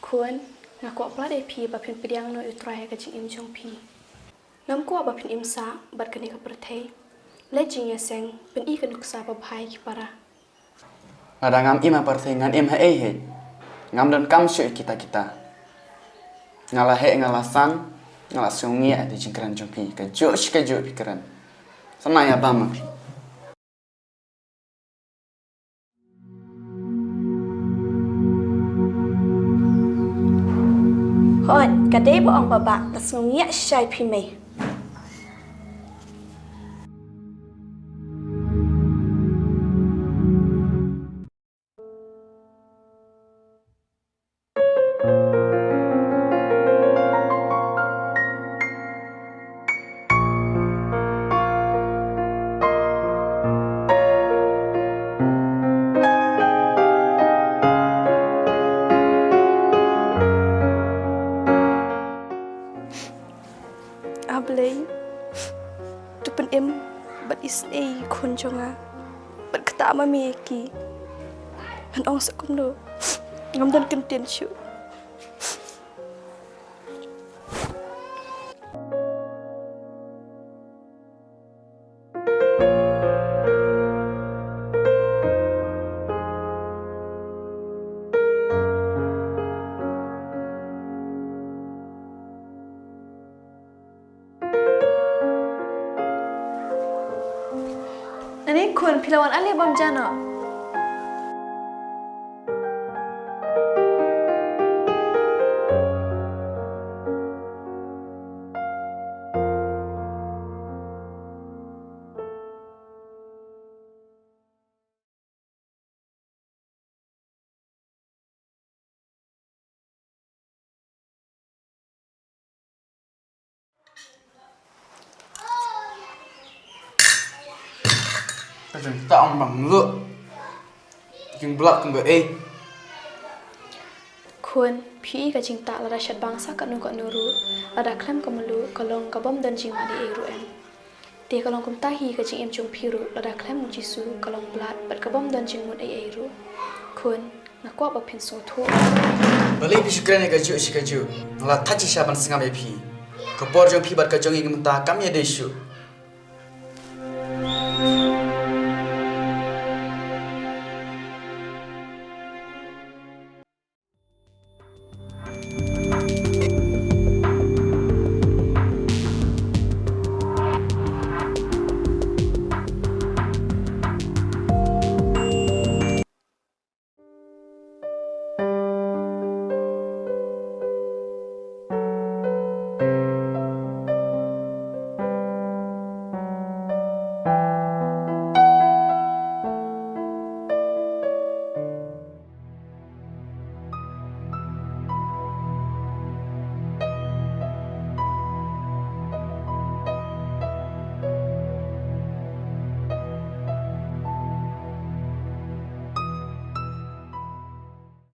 ควรนักกว่าปลาได้พีบัดเพ็นไปยังหน่วยอุตรายกับจิงอิมจงพีน้ำกว่าบัดเพ็นอิมซาบัดกันในกับประเทศและจิงยาเซงเป็นอีกันนุกษาบภัยคิปาระ Ada ngam ima pertengah im he ngam dan kam syuk kita ngalah he ngalasan ngalah sungi di jingkran jompi kejuk pikiran sana ya bama pi Hoi, kadai boong babak tas ngiak syai pime. Ablay, tu pen em bat isnei kun jonga, bat kata ama meki, han ong sakum do, ngam dan kentien syu. Ini kun pilawan ali bam jana. Kadang tak om bang lu jing blak kembe Kun pi ka jing tak lada syat bangsa kat nuru lada klam kemelu kalong kabam dan jing madi eru em. Dia kalong kum tahi ka jing em jong piru lada klam jisu kalong blat bat kabam dan jing mud eru. Kun nakwa ba pen so thu. Balik pisyukran ga ju shi ga ju ngala tachi shaban singa me pi ko por jong pi bat ka jong ing menta kam ye de shu